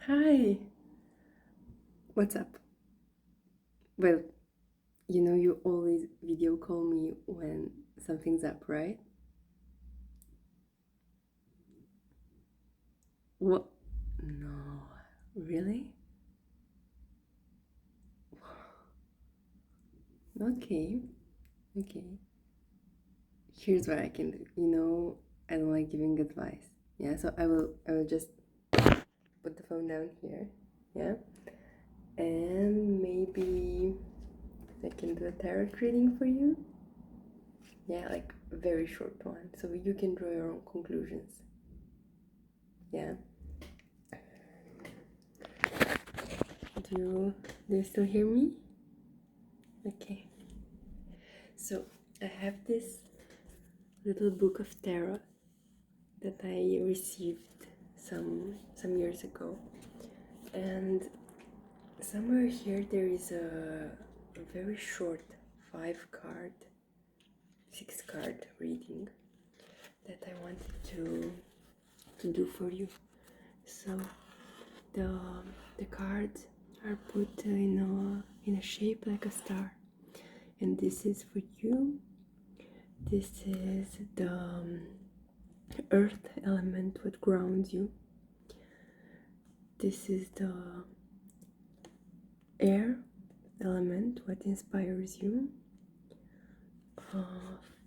Hi, what's up? Well, you always video call me when something's up, right? What? No, really? Okay, okay. Here's what I can do. I don't like giving advice. Yeah, so I will just put the phone down here. Yeah, and maybe I can do a tarot reading for you. Yeah, like a very short one, so you can draw your own conclusions. Yeah. Do you still hear me? Okay. So I have this little book of tarot that I received some years ago, and somewhere here there is a very short 6 card reading that I wanted to do for you. So the the cards are put in a shape like a star, and this is for you. This is the earth element, what grounds you. This is the air element, what inspires you.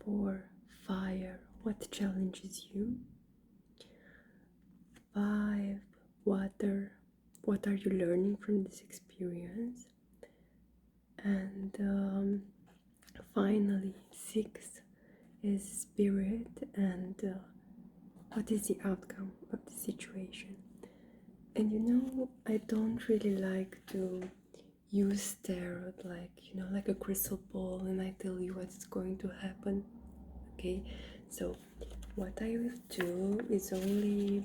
For fire, what challenges you. 5, water, what are you learning from this experience. And finally 6 is spirit, and what is the outcome of the situation. And I don't really like to use tarot like a crystal ball and I tell you what's going to happen. Okay, so what I will do is only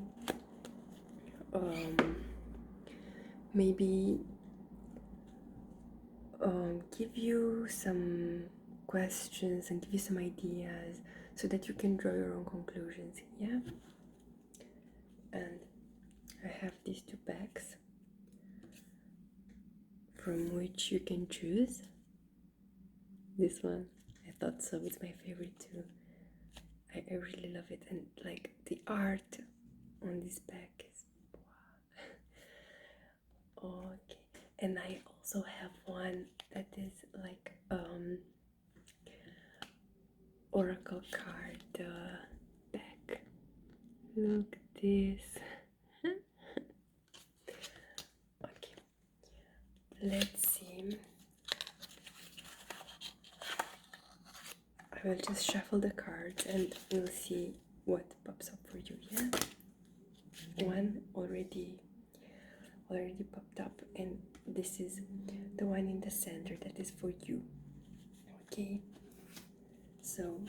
maybe give you some questions and give you some ideas so that you can draw your own conclusions. Yeah, and I have these 2 packs from which you can choose. This one, I thought so, it's my favorite too. I really love it, and like the art on this pack is wow. Okay, and I also have one that is like oracle card pack. Look at this. Okay, let's see. I will just shuffle the cards and we'll see what pops up for you. Yeah, one already popped up, and this is the one in the center that is for you. Okay, so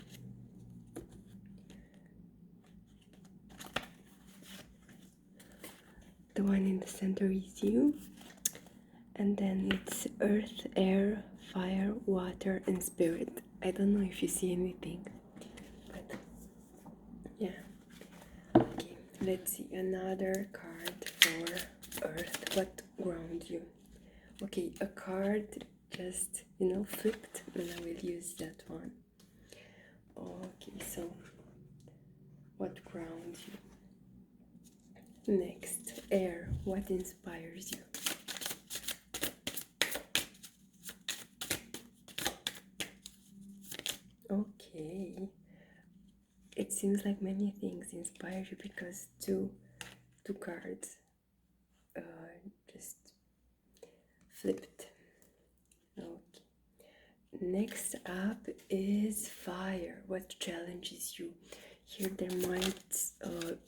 the one in the center is you, and then it's earth, air, fire, water, and spirit. I don't know if you see anything, but yeah. Okay, let's see another card for earth. What grounds you? Okay, a card just flipped, and I will use that one. Okay, so what grounds you? Next, air. What inspires you? Okay, it seems like many things inspire you because two cards just flipped. Okay. Next up is fire. What challenges you? Here there might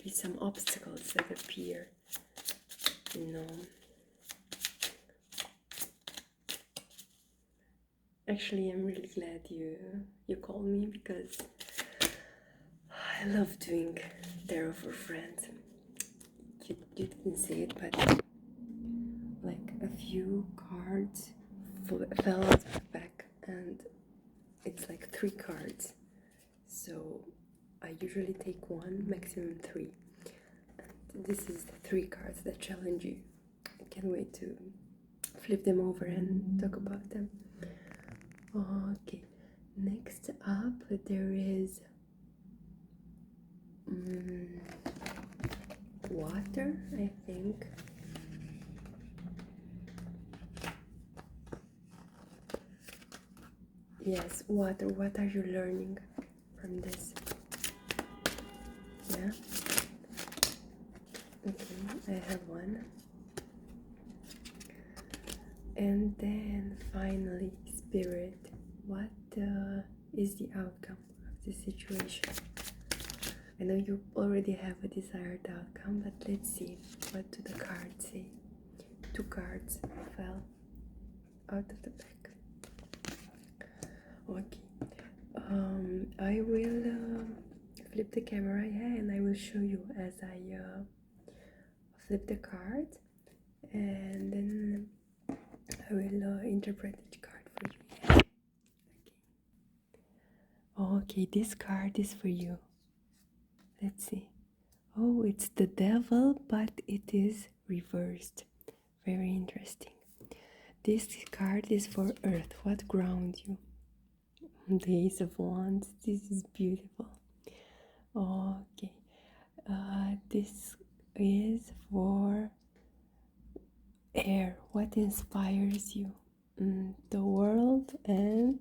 be some obstacles that appear. Actually, I'm really glad you called me because I love doing tarot for friends. You didn't see it, but like a few cards fell out of the pack, and it's like 3 cards. So I usually take 1, maximum 3. And this is the 3 cards that challenge you. can't wait to flip them over and talk about them. Okay, next up there is water, I think. Yes, water. What are you learning from this? Yeah. Okay, I have one. And then finally, spirit. What is the outcome of the situation? I know you already have a desired outcome, but let's see. What do the cards say? 2 cards fell out of the pack. Okay. I will flip the camera, yeah, and I will show you as I flip the card, and then I will interpret each card for you. Yeah. Okay, this card is for you. Let's see. Oh, it's the devil, but it is reversed. Very interesting. This card is for Earth. What grounds you? The Ace of Wands. This is beautiful. Okay. This is for Air. What inspires you? The world and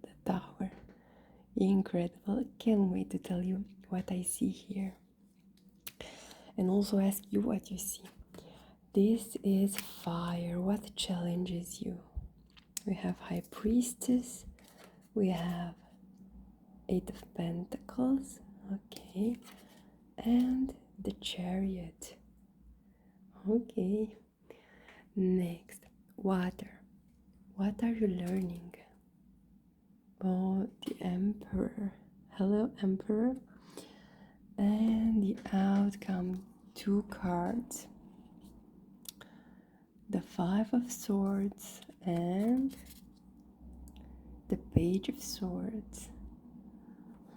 the tower. Incredible. Can't wait to tell you what I see here. And also ask you what you see. This is fire. What challenges you? We have High Priestess. We have 8 of Pentacles. Okay. And the Chariot. Okay. Next, water. What are you learning? Oh, the Emperor. Hello, Emperor. And the outcome, 2 cards. The 5 of Swords and the Page of Swords.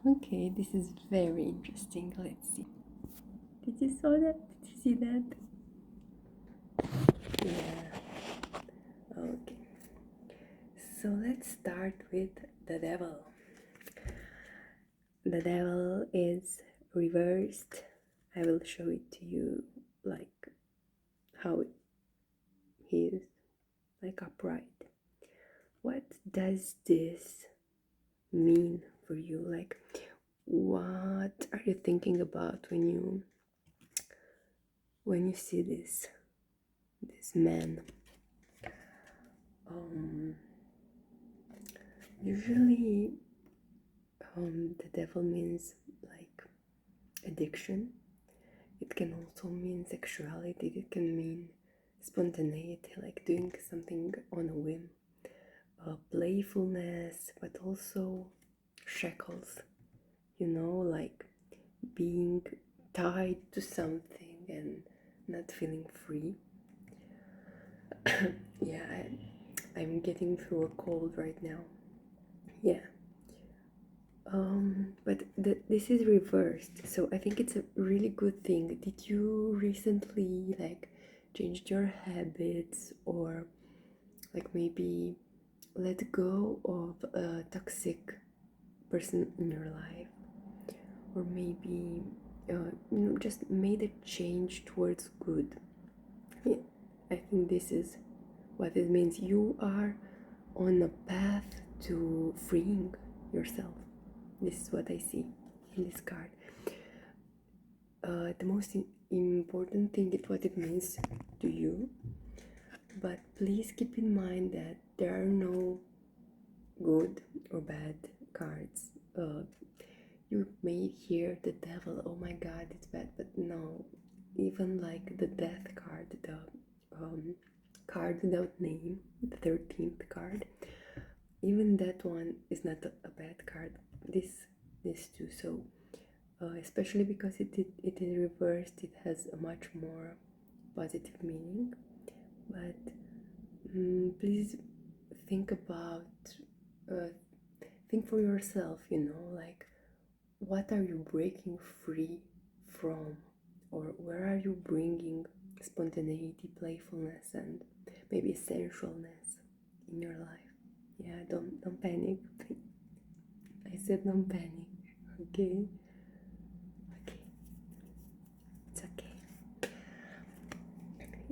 Okay, this is very interesting. Let's see. Did you saw that? Did you see that? Yeah. Okay. So let's start with the devil. The devil is reversed. I will show it to you like how he is, like upright. What does this mean for you? Like, what are you thinking about when you see this man? Usually the devil means like addiction. It can also mean sexuality. It can mean spontaneity, like doing something on a whim, playfulness, but also shackles, like being tied to something and not feeling free. Yeah, I'm getting through a cold right now. Yeah. But this is reversed, so I think it's a really good thing. Did you recently like changed your habits, or like maybe let go of a toxic person in your life, or maybe just made a change towards good? Yeah, I think this is what it means. You are on a path to freeing yourself. This is what I see in this card. The most important thing is what it means to you, but please keep in mind that there are no good or bad cards. You may hear the devil, oh my god, it's bad, but no. Even like the death card, the card without name, the 13th card, even that one is not a bad card. This too. So especially because it is reversed, it has a much more positive meaning. But please think about think for yourself, like what are you breaking free from, or where are you bringing spontaneity, playfulness, and maybe sensualness in your life. Yeah, don't panic. I said don't panic. Okay. Okay. It's okay.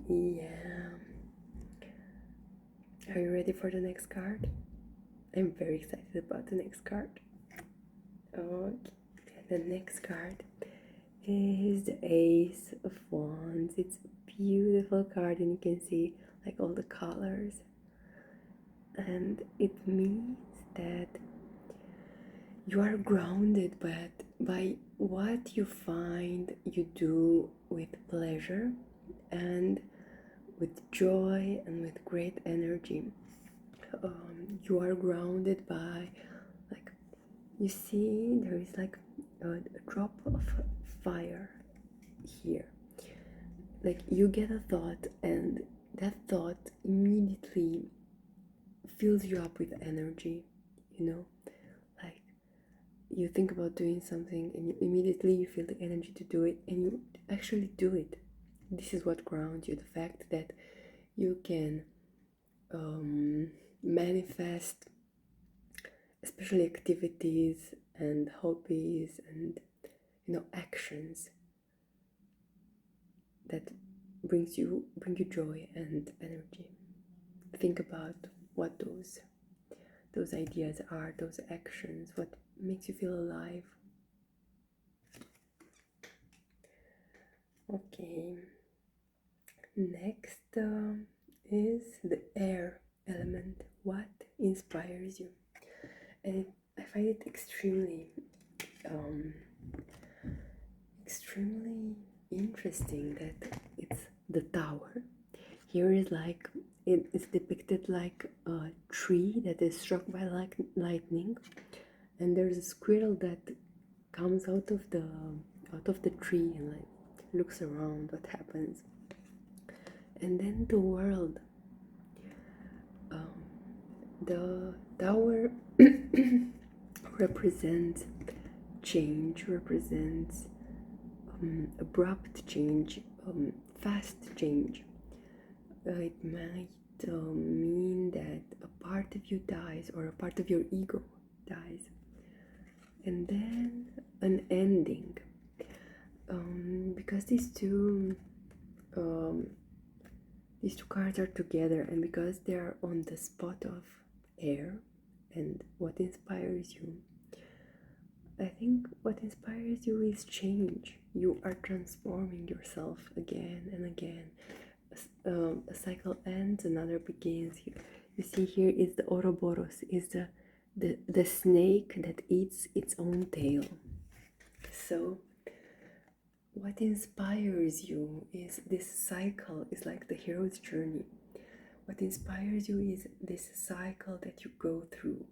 Yeah. Are you ready for the next card? I'm very excited about the next card. Okay. The next card is the Ace of Wands. It's a beautiful card, and you can see like all the colors. And it means that you are grounded by what you find you do with pleasure and with joy and with great energy. You are grounded by, like, you see there is like a drop of fire here. Like, you get a thought, and that thought immediately fills you up with energy, you know? Like, you think about doing something and immediately you feel the energy to do it, and you actually do it. This is what grounds you, the fact that you can manifest especially activities and hobbies and actions that bring you joy and energy. Think about what those ideas are, those actions, what makes you feel alive. Okay, next is the air element. What inspires you? And I find it extremely interesting that it's the tower. Here is like, it is depicted like a tree that is struck by lightning, and there's a squirrel that comes out of the tree and like looks around what happens. And then the world, the tower represents change, represents abrupt change, fast change. It might mean that a part of you dies, or a part of your ego dies, and then an ending, because these two cards are together, and because they are on the spot of air and what inspires you. I think what inspires you is change. You are transforming yourself again and again. A cycle ends, another begins. You see, here is the Ouroboros, is the snake that eats its own tail. So what inspires you is this cycle, is like the hero's journey. What inspires you is this cycle that you go through.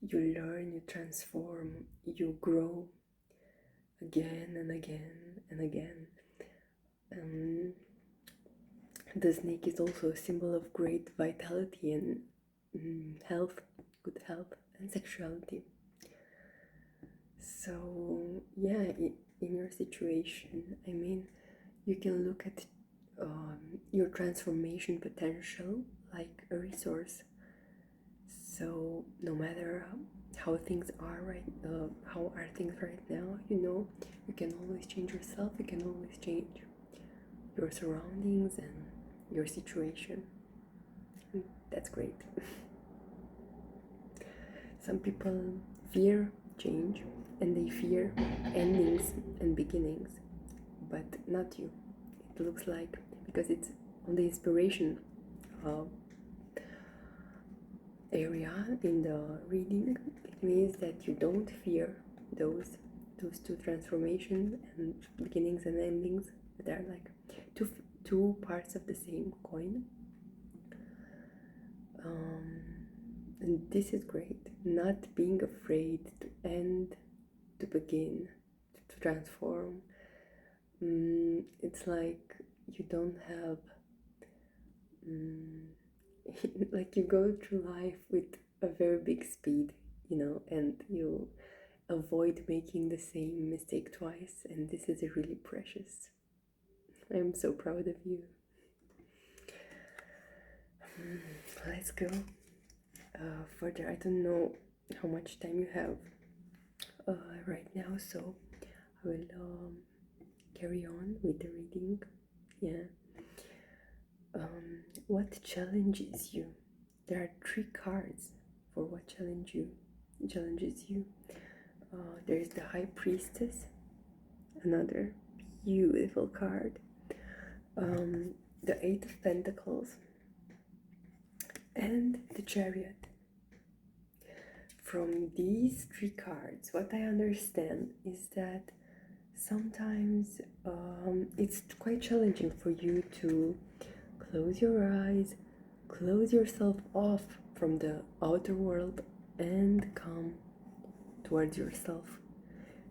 You learn, you transform, you grow again and again and again. The snake is also a symbol of great vitality and health, good health and sexuality. So yeah, in your situation, I mean, you can look at your transformation potential like a resource. So no matter how things are how are things right now, you can always change yourself. You can always change your surroundings and your situation. That's great. Some people fear change, and they fear endings and beginnings, but not you. It looks like, because it's on the inspiration area in the reading, it means that you don't fear those two transformations and beginnings and endings, that are like two parts of the same coin. And this is great, not being afraid to end, to begin, to transform. It's like you don't have like, you go through life with a very big speed, and you avoid making the same mistake twice, and this is really precious. I'm so proud of you. Let's go further. I don't know how much time you have right now, so I will carry on with the reading. Yeah. What challenges you? There are 3 cards for what challenges you. There is the High Priestess, another beautiful card. The Eight of Pentacles and the Chariot. From these 3 cards, what I understand is that sometimes it's quite challenging for you to close your eyes, close yourself off from the outer world and come towards yourself,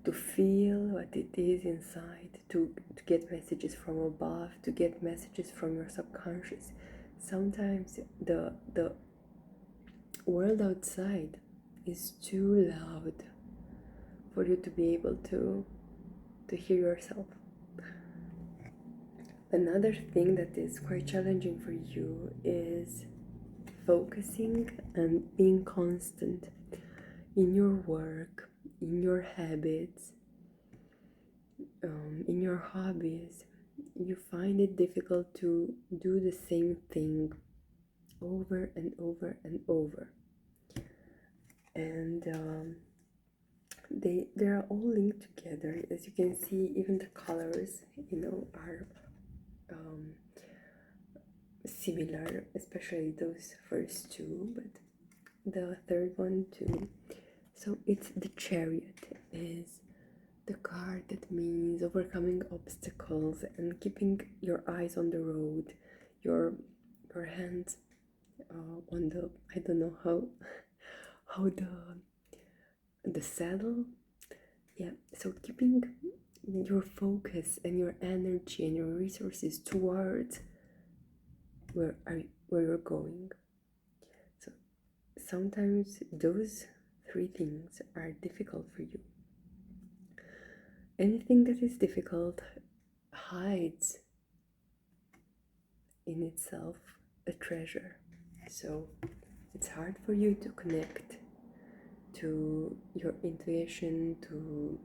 to feel what it is inside, to get messages from above, to get messages from your subconscious. Sometimes the world outside is too loud for you to be able to hear yourself. Another thing that is quite challenging for you is focusing and being constant in your work, in your habits, in your hobbies. You find it difficult to do the same thing over and over and over. And they are all linked together. As you can see, even the colors, are similar, especially those first 2, but the third one too. So it's the Chariot is the card that means overcoming obstacles and keeping your eyes on the road, your hands on the, I don't know how the saddle. Yeah, so keeping your focus and your energy and your resources towards where you're going. So sometimes those 3 things are difficult for you. Anything that is difficult hides in itself a treasure. So it's hard for you to connect to your intuition, to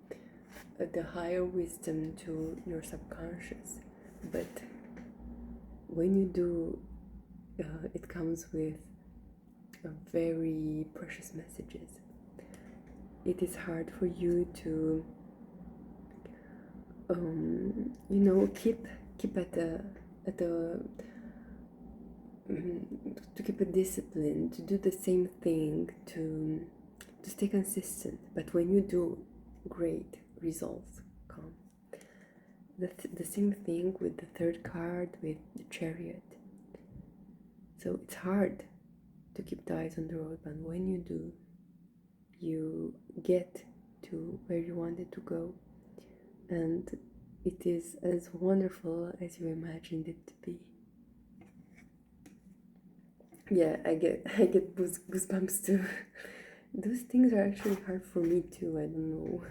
the higher wisdom, to your subconscious. But when you do, it comes with very precious messages. It is hard for you to keep at the to keep a discipline, to do the same thing, to stay consistent. But when you do, great results come. The same thing with the third card, with the Chariot. So it's hard to keep the eyes on the road, but when you do, you get to where you wanted to go, and it is as wonderful as you imagined it to be. Yeah, I get goosebumps too. Those things are actually hard for me too. I don't know.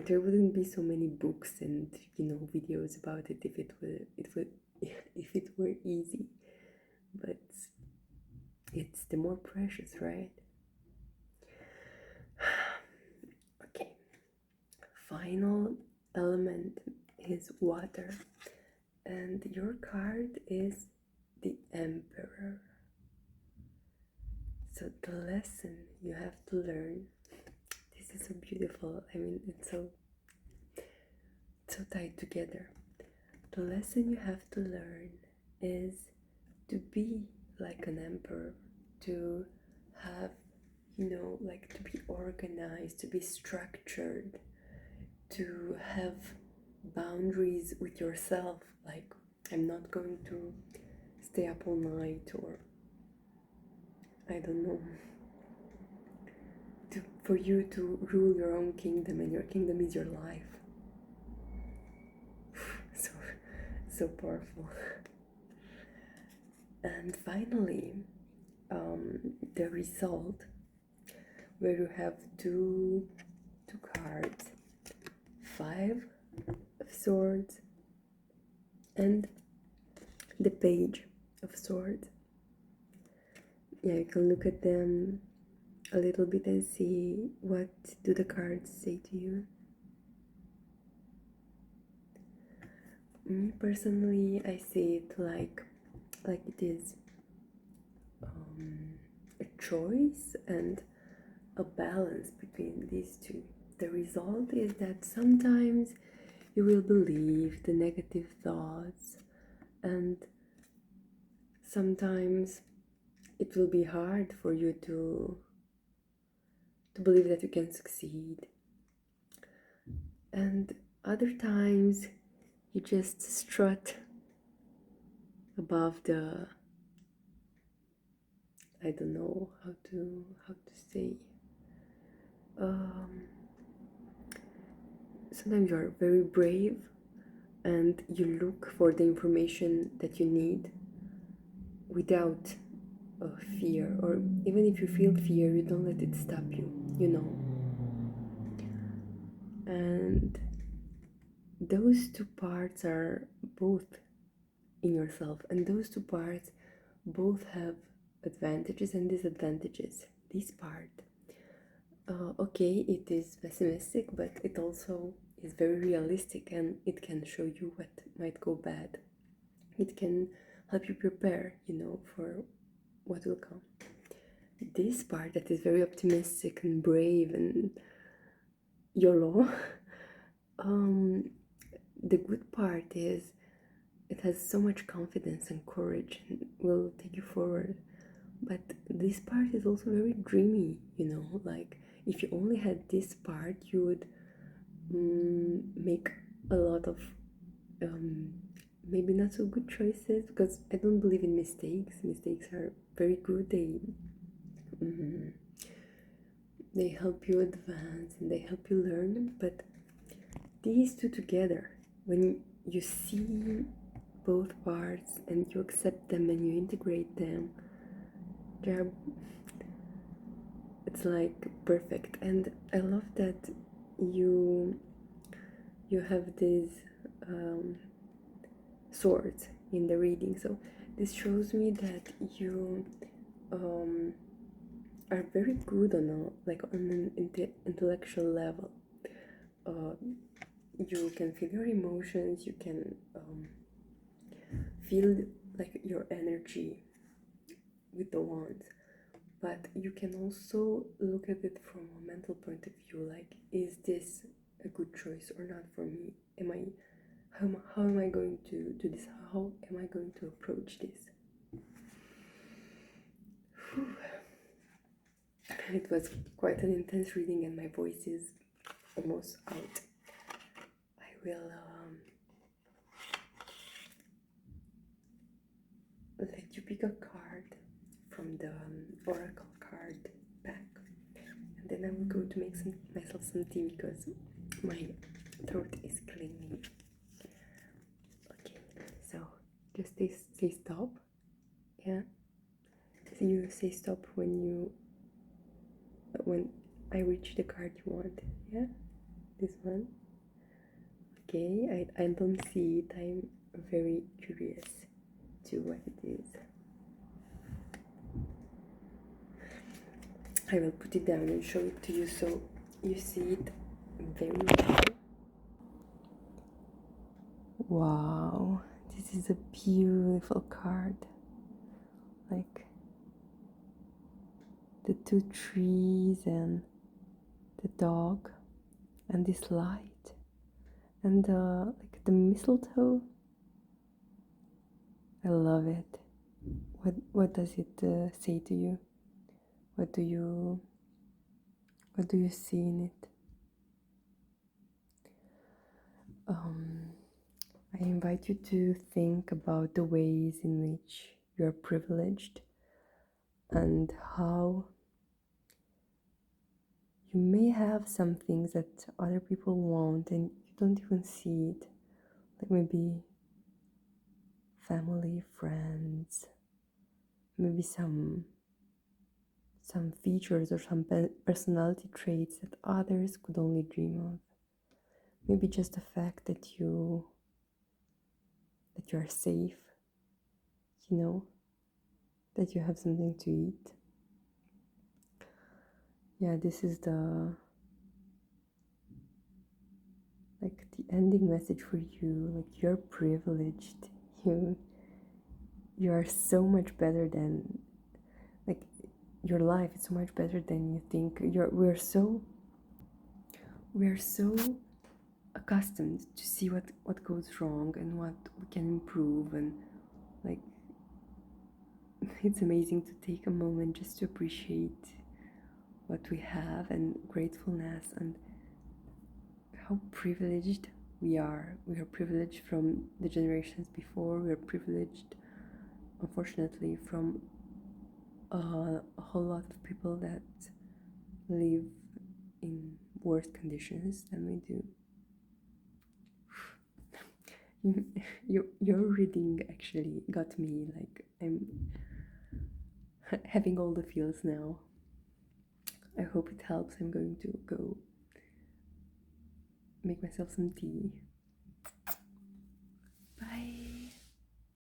There wouldn't be so many books and videos about it if it were easy. But it's the more precious, right? Okay. Final element is water, and your card is the Emperor. So the lesson you have to learn, this is so beautiful. I mean, it's so tied together. The lesson you have to learn is to be like an emperor, to have, to be organized, to be structured, to have boundaries with yourself. Like, I'm not going to stay up all night, or I don't know, for you to rule your own kingdom, and your kingdom is your life. so powerful. And finally, the result, where you have two cards, 5 of Swords and the Page of Swords. Yeah, you can look at them a little bit and see what do the cards say to you. Me personally, I see it like it is a choice and a balance between these two. The result is that sometimes you will believe the negative thoughts, and sometimes it will be hard for you to believe that you can succeed. And other times you just strut above the, I don't know how to say, sometimes you are very brave and you look for the information that you need without fear, or even if you feel fear, you don't let it stop you, you know. And those two parts are both in yourself, and those two parts both have advantages and disadvantages. This part, okay, it is pessimistic, but it also is very realistic, and it can show you what might go bad. It can help you prepare, you know, for what will come. This part that is very optimistic and brave and YOLO, the good part is it has so much confidence and courage and will take you forward. But this part is also very dreamy, you know, like if you only had this part, you would make a lot of maybe not so good choices, because I don't believe in mistakes. Mistakes are very good. They help you advance and they help you learn. But these two together, when you see both parts and you accept them and you integrate them, it's like perfect. And I love that you have these swords in the reading. So this shows me that you are very good on an intellectual level. You can feel your emotions, you can feel like your energy with the wands, but you can also look at it from a mental point of view, like, is this a good choice or not for me? How am I going to do this? How am I going to approach this? Whew. It was quite an intense reading and my voice is almost out. I will let you pick a card from the oracle card pack, and then I will go to make myself some tea because my throat is killing me. Okay, so just say stop. Yeah, so you say stop when I reach the card you want. Yeah, this one. Okay, I don't see it. I'm very curious to what it is. I will put it down and show it to you so you see it very well. Wow, this is a beautiful card. Like the two trees and the dog and this light and like the mistletoe. I love it. What does it say to you? What do you see in it? I invite you to think about the ways in which you are privileged and how you may have some things that other people want and you don't even see it. Like maybe family, friends, maybe some features or some personality traits that others could only dream of. Maybe just the fact that you that you are safe, you know, that you have something to eat. Yeah, this is the ending message for you. Like, you're privileged. You are so much better than, like, your life is so much better than you think. We're so accustomed to see what goes wrong and what we can improve, and like it's amazing to take a moment just to appreciate what we have, and gratefulness, and how privileged we are. We are privileged from the generations before. We are privileged, unfortunately, from a whole lot of people that live in worse conditions than we do. Your reading actually got me, like, I'm having all the feels now. I hope it helps. I'm going to go make myself some tea.